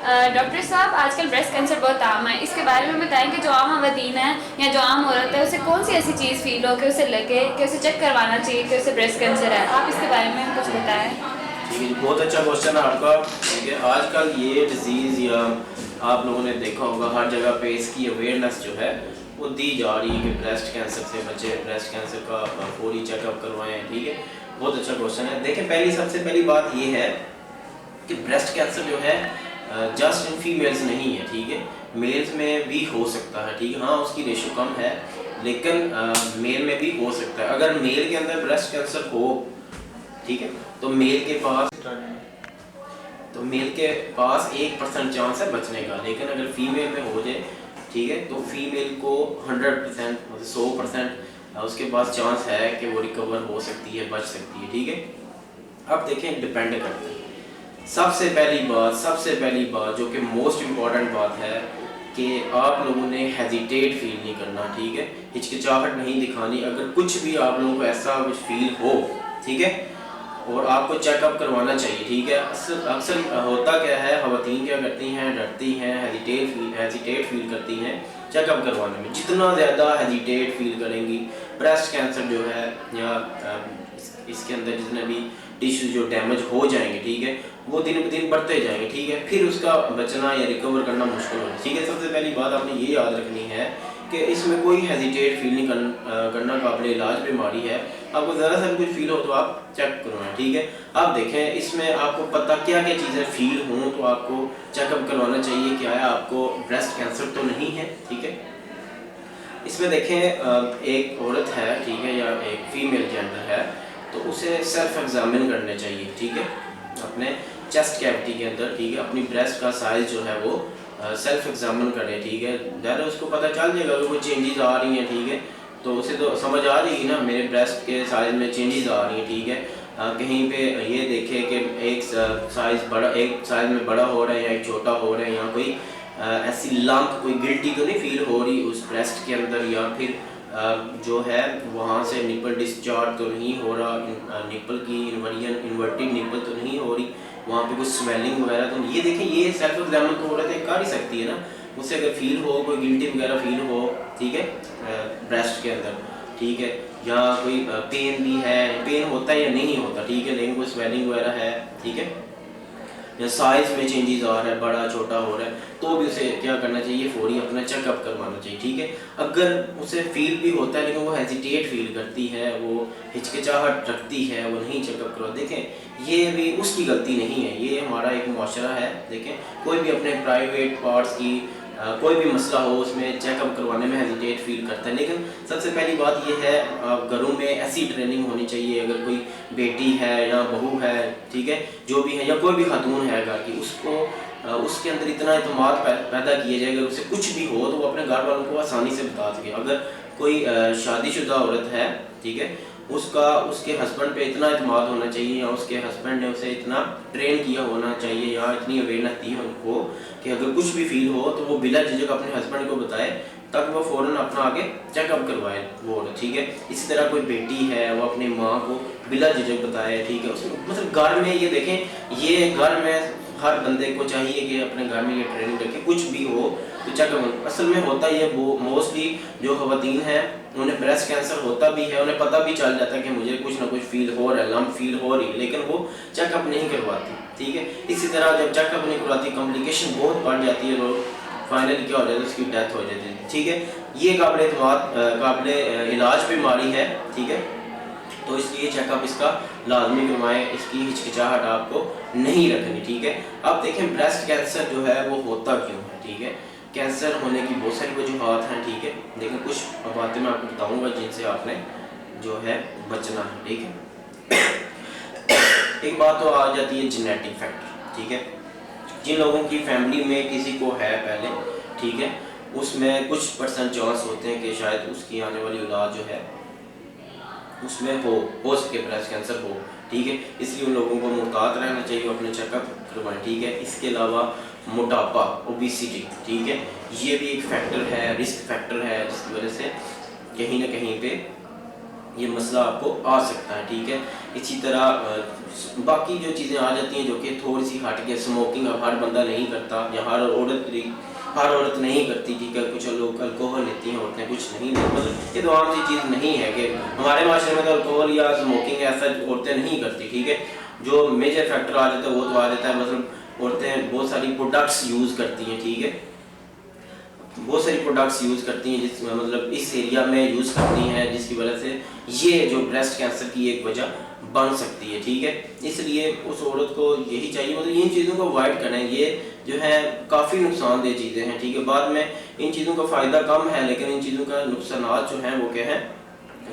Doctor صاحب آج کل بریسٹ کینسر بہت عام ہے، اس کے بارے میں بتائیں کہ جو عام خواتین ہیں یا جو عام عورت ہے اسے کون سی ایسی چیز فیل ہو کہ اسے لگے کہ اسے چیک کروانا چاہیے کہ اسے بریسٹ کینسر ہے، آپ اس کے بارے میں کچھ بتائیں۔ ٹھیک ہے، بہت اچھا کوشچن ہے آپ کا۔ ٹھیک ہے، آج کل یہ ڈیزیز یا آپ لوگوں نے دیکھا ہوگا ہر جگہ پہ اس کی اویئرنیس جو ہے وہ دی جا رہی ہے کہ بریسٹ کینسر سے بچے، بریسٹ کینسر کا فوری چیک اپ کروائیں۔ ٹھیک ہے، بہت اچھا کوشچن ہے۔ دیکھیں سب سے پہلی بات یہ ہے کہ بریسٹ کینسر جو ہے جسٹ ان فیمیلز نہیں ہے۔ ٹھیک ہے، میلز میں بھی ہو سکتا ہے۔ ٹھیک ہے، ہاں اس کی ریشو کم ہے لیکن میل میں بھی ہو سکتا ہے۔ اگر میل کے اندر بریسٹ کینسر ہو، ٹھیک ہے، تو میل کے پاس 1% چانس ہے بچنے کا، لیکن اگر فیمیل میں ہو جائے، ٹھیک ہے، تو فیمیل کو 100% 100% اس کے پاس چانس ہے کہ وہ ریکور ہو سکتی ہے، بچ سکتی ہے۔ ٹھیک ہے، اب دیکھیں ڈیپینڈ کرتا ہے۔ سب سے پہلی بات جو کہ موسٹ امپورٹنٹ بات ہے کہ آپ لوگوں نے ہیزیٹیٹ فیل نہیں کرنا۔ ٹھیک ہے، ہچکچاہٹ نہیں دکھانی۔ اگر کچھ بھی آپ لوگوں کو ایسا کچھ فیل ہو، ٹھیک ہے، اور آپ کو چیک اپ کروانا چاہیے۔ ٹھیک ہے، اکثر ہوتا کیا ہے، خواتین کیا کرتی ہیں، ڈرتی ہیں، ہیزیٹیٹ فیل کرتی ہیں چیک اپ کروانے میں۔ جتنا زیادہ ہیزیٹیٹ فیل کریں گی، بریسٹ کینسر جو ہے یا اس کے اندر جتنے بھی ٹیشوز جو ڈیمیج ہو جائیں گے، ٹھیک ہے، وہ دن بہ دن بڑھتے جائیں گے۔ ٹھیک ہے، پھر اس کا بچنا یا ریکور کرنا مشکل ہوگا۔ ٹھیک ہے، سب سے پہلی بات آپ نے یہ یاد رکھنی ہے کہ اس میں کوئی ہیزیٹیٹ فیل نہیں کرنا، قابل علاج بیماری ہے۔ آپ کو ذرا سا بھی کچھ فیل ہو تو آپ چیک کروائیں۔ ٹھیک ہے، اب دیکھیں اس میں آپ کو پتہ کیا چیزیں فیل ہوں تو آپ کو چیک اپ کروانا چاہیے کہ آیا آپ کو بریسٹ کینسر تو نہیں ہے۔ ٹھیک ہے، اس میں دیکھیں ایک عورت ہے، ٹھیک ہے، یا ایک فیمیل جینڈر ہے تو اسے سیلف ایگزامن کرنے چاہیے۔ ٹھیک ہے، اپنے چیسٹ کیوٹی کے اندر، ٹھیک ہے، اپنی بریسٹ کا سائز جو ہے وہ سیلف ایگزامن کرے۔ ٹھیک ہے، ظاہر اس کو پتہ چل جائے گا کہ کوئی چینجز آ رہی ہیں۔ ٹھیک ہے، تو اسے تو سمجھ آ جائے گی نا میرے بریسٹ کے سائز میں چینجز آ رہی ہیں۔ ٹھیک ہے، کہیں پہ یہ دیکھے کہ ایک سائز میں بڑا ہو رہا ہے یا ایک چھوٹا ہو رہا ہے، یا کوئی ایسی لمپ، کوئی گلٹی تو نہیں فیل ہو رہی اس بریسٹ کے اندر، یا پھر جو ہے وہاں سے نپل ڈسچارج تو نہیں ہو رہا، نپل کی انورٹڈ نپل تو نہیں ہو رہی، وہاں پہ کچھ سویلنگ وغیرہ تو نہیں۔ یہ دیکھیں یہ سیلف ایگزامن تو عورت کر ہی سکتی ہے نا، اس سے اگر فیل ہو کوئی گلٹی وغیرہ فیل ہو، ٹھیک ہے، بریسٹ کے اندر، ٹھیک ہے، یا کوئی پین بھی ہے، پین ہوتا ہے یا نہیں ہوتا، ٹھیک ہے، لیکن کوئی سویلنگ وغیرہ ہے، ٹھیک ہے، یا سائز میں چینجز آ رہا ہے، بڑا چھوٹا ہو رہا ہے، تو بھی اسے کیا کرنا چاہیے، فوری اپنا چیک اپ کروانا چاہیے۔ ٹھیک ہے، اگر اسے فیل بھی ہوتا ہے لیکن وہ ہیزیٹیٹ فیل کرتی ہے، وہ ہچکچاہٹ رکھتی ہے، وہ نہیں چیک اپ کروا، دیکھیں یہ بھی اس کی غلطی نہیں ہے، یہ ہمارا ایک معاشرہ ہے۔ دیکھیں کوئی بھی اپنے پرائیویٹ پارٹس کی کوئی بھی مسئلہ ہو اس میں چیک اپ کروانے میں ہیزیٹیٹ فیل کرتا ہے، لیکن سب سے پہلی بات یہ ہے گھروں میں ایسی ٹریننگ ہونی چاہیے، اگر کوئی بیٹی ہے یا بہو ہے، ٹھیک ہے، جو بھی ہے، یا کوئی بھی خاتون ہے گھر کی، اس کو اس کے اندر اتنا اعتماد پیدا کیا جائے، اگر اسے کچھ بھی ہو تو وہ اپنے گھر والوں کو آسانی سے بتا سکے۔ اگر کوئی شادی شدہ عورت ہے، ٹھیک ہے، اس کے ہسبینڈ پہ اتنا اعتماد ہونا چاہیے، یا اس کے ہسبینڈ نے اسے اتنا ٹرین کیا ہونا چاہیے، یا اتنی اویئرنیس دی ان کو کہ اگر کچھ بھی فیل ہو تو وہ بلا جھجک اپنے ہسبینڈ کو بتائے، تب وہ فوراً اپنا آگے چیک اپ کروائے وہ، ٹھیک ہے۔ اسی طرح کوئی بیٹی ہے وہ اپنی ماں کو بلا جھجک بتائے، ٹھیک ہے، مطلب گھر میں یہ دیکھیں، یہ گھر میں ہر بندے کو چاہیے کہ اپنے گھر میں یہ ٹریننگ رکھے، کچھ بھی ہو تو چیک اپ۔ اصل میں ہوتا یہ موسٹلی جو خواتین ہیں انہیں بریسٹ کینسر ہوتا بھی ہے، انہیں پتہ بھی چل جاتا ہے کہ مجھے کچھ نہ کچھ فیل ہو رہا ہے، لمپ فیل ہو رہی ہے، لیکن وہ چیک اپ نہیں کرواتی، ٹھیک ہے۔ اسی طرح جب چیک اپ نہیں کرواتی کمپلیکیشن بہت بڑھ جاتی ہے، لوگ فائنلی کیا ہو جاتا ہے، اس کی ڈیتھ ہو جاتی ہے، ٹھیک ہے۔ یہ قابل علاج بیماری ہے، ٹھیک ہے، تو اس لیے چیک اپ اس کا لازمی کروائیں، اس کی ہچکچاہٹ آپ کو نہیں رکھنی، ٹھیک ہے۔ اب دیکھیں بریسٹ کینسر جو ہے وہ ہوتا کیوں ہے، ٹھیک ہے۔ کینسر ہونے کی بہت ساری وجوہات ہیں، ٹھیک ہے، لیکن کچھ باتیں میں آپ کو بتاؤں گا جن سے آپ نے جو ہے بچنا ہے، ٹھیک ہے۔ ایک بات تو آ جاتی ہے جینیٹک فیکٹر، ٹھیک ہے، جن لوگوں کی فیملی میں کسی کو ہے پہلے، ٹھیک ہے، اس میں کچھ % چانس ہوتے ہیں کہ شاید اس کی آنے والی اولاد جو ہے اس میں ہو سکے بریسٹ کینسر ہو، ٹھیک ہے۔ اس لیے ان لوگوں کو محتاط رہنا چاہیے، اپنے چیک اپ کروائیں، ٹھیک ہے۔ اس کے علاوہ موٹاپا، اوبیسٹی، ٹھیک ہے، یہ بھی ایک فیکٹر ہے، رسک فیکٹر ہے، جس کی وجہ سے کہیں نہ کہیں پہ یہ مسئلہ آپ کو آ سکتا ہے، ٹھیک ہے۔ اسی طرح باقی جو چیزیں آ جاتی ہیں جو کہ تھوڑی سی ہٹ کے اسموکنگ اب ہر بندہ نہیں کرتا یا ہر عورت نہیں کرتی، ٹھیک ہے، کچھ لوگ الکوہل لیتی ہیں عورتیں، کچھ نہیں لیتی، مطلب یہ تو عام سی چیز نہیں ہے کہ ہمارے معاشرے میں تو الکوہل یا اسموکنگ ایسا عورتیں نہیں کرتی، ٹھیک ہے. جو میجر فیکٹر آ جاتا ہے وہ تو آ جاتا ہے، مطلب عورتیں بہت ساری پروڈکٹس یوز کرتی ہیں، ٹھیک ہے، بہت ساری پروڈکٹس یوز کرتی ہیں جس مطلب اس ایریا میں یوز کرتی ہیں، جس کی وجہ سے یہ جو بریسٹ کینسر کی ایک وجہ بن سکتی ہے، ٹھیک ہے. اس لیے اس عورت کو یہی چاہیے مطلب ان چیزوں کو اوائڈ کریں، یہ جو ہے کافی نقصان دہ چیزیں ہیں، ٹھیک ہے. بعد میں ان چیزوں کا فائدہ کم ہے لیکن ان چیزوں کا نقصانات جو ہیں وہ کیا ہیں،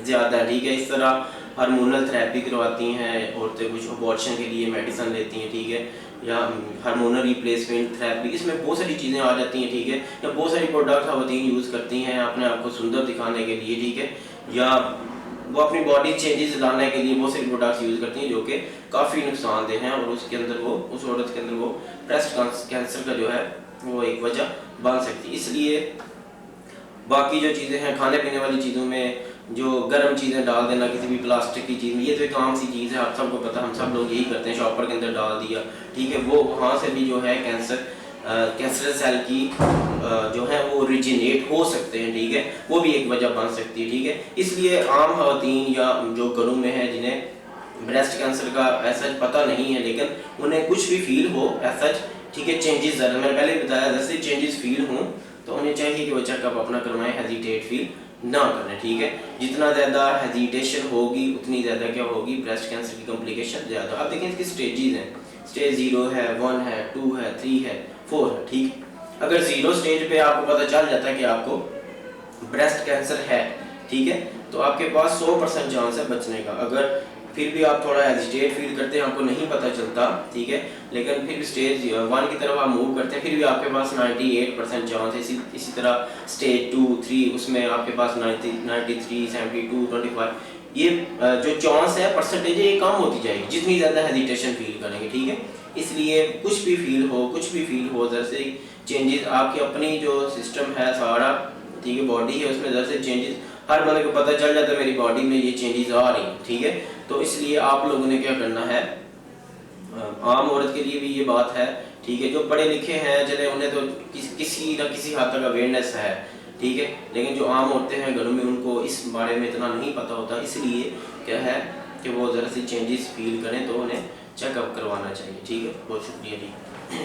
زیادہ ہے، ٹھیک ہے. اس طرح ہارمونل تھراپی کرواتی ہیں عورتیں، کچھ ابارشن کے لیے میڈیسن لیتی ہیں، ٹھیک ہے، یا ہارمونل ریپلیسمنٹ تھراپی، اس میں بہت ساری چیزیں آ جاتی ہیں، ٹھیک ہے. یا بہت ساری پروڈکٹ خواتین یوز کرتی ہیں اپنے آپ کو سندر دکھانے کے لیے، ٹھیک ہے، یا وہ اپنی باڈی چینجز لانے کے لیے بہت ساری پروڈکٹس یوز کرتی ہیں جو کہ کافی نقصان دہ ہیں، اور اس کے اندر وہ اس عورت کے اندر وہ بریسٹ کینسر کا جو ہے وہ ایک وجہ بن سکتی ہے. اس لیے باقی جو چیزیں ہیں کھانے پینے والی چیزوں میں جو گرم چیزیں ڈال دینا کسی بھی پلاسٹک کی چیز میں، یہ تو ایک عام سی چیز ہے، آپ سب کو پتہ، ہم سب لوگ یہی کرتے ہیں، شاپر کے اندر ڈال دیا، ٹھیک ہے، وہ وہاں سے بھی جو ہے کینسر سیل کی جو ہے وہ اوریجنیٹ ہو سکتے ہیں، ٹھیک ہے، وہ بھی ایک وجہ بن سکتی ہے، ٹھیک ہے. اس لیے عام خواتین یا جو گھروں میں ہیں جنہیں بریسٹ کینسر کا ایسا پتہ نہیں ہے لیکن انہیں کچھ بھی فیل ہو ایسا، ٹھیک ہے، چینجز میں نے پہلے بتایا جیسے چینجز فیل ہوں تو انہیں چاہیے کہ وہ چیک اپ اپنا کروائیں، ہیزیٹیٹ فیل نہ کریں، ٹھیک ہے. جتنا زیادہ ہیزیٹیشن ہوگی اتنی زیادہ کیا ہوگی، بریسٹ کینسر کی کمپلیکیشن زیادہ. اب دیکھیں اس کی سٹیجز ہیں، سٹیج 0 ہے، 1 ہے، 2 ہے، 3 ہے، 4 ہے، ٹھیک ہے. اگر 0 سٹیج پہ آپ کو پتہ چل جاتا ہے کہ آپ کو بریسٹ کینسر ہے، ٹھیک ہے، تو آپ کے پاس 100% چانس ہے بچنے کا. اگر پھر بھی آپ تھوڑا ہیزیٹیٹ فیل کرتے ہیں، آپ کو نہیں پتہ چلتا، ٹھیک ہے، لیکن پھر بھی سٹیج 1 کی طرف آپ موو کرتے ہیں، پھر بھی آپ کے پاس 98% چانس ہے. اسی طرح سٹیج 2 3 اس میں آپ کے پاس 93 72 25، یہ جو چانس ہے پرسنٹیج یہ کم ہوتی جائے گی جتنی زیادہ ہیزیٹیشن فیل کریں گے، ٹھیک ہے. اس لیے کچھ بھی فیل ہو جیسے چینجز آپ کی اپنی جو سسٹم ہے سارا، ٹھیک ہے، باڈی ہے، اس میں جیسے چینجز ہر بندے کو پتہ چل جاتا ہے میری باڈی میں یہ چینجز آ رہی ہیں، ٹھیک ہے. تو اس لیے آپ لوگوں نے کیا کرنا ہے، عام عورت کے لیے بھی یہ بات ہے، ٹھیک ہے، جو پڑھے لکھے ہیں چلے انہیں تو کسی نہ کسی حد تک اویئرنیس ہے، ٹھیک ہے، لیکن جو عام عورتیں ہیں گھروں میں ان کو اس بارے میں اتنا نہیں پتہ ہوتا. اس لیے کیا ہے کہ وہ ذرا سی چینجز فیل کریں تو انہیں چیک اپ کروانا چاہیے، ٹھیک ہے. بہت شکریہ جی.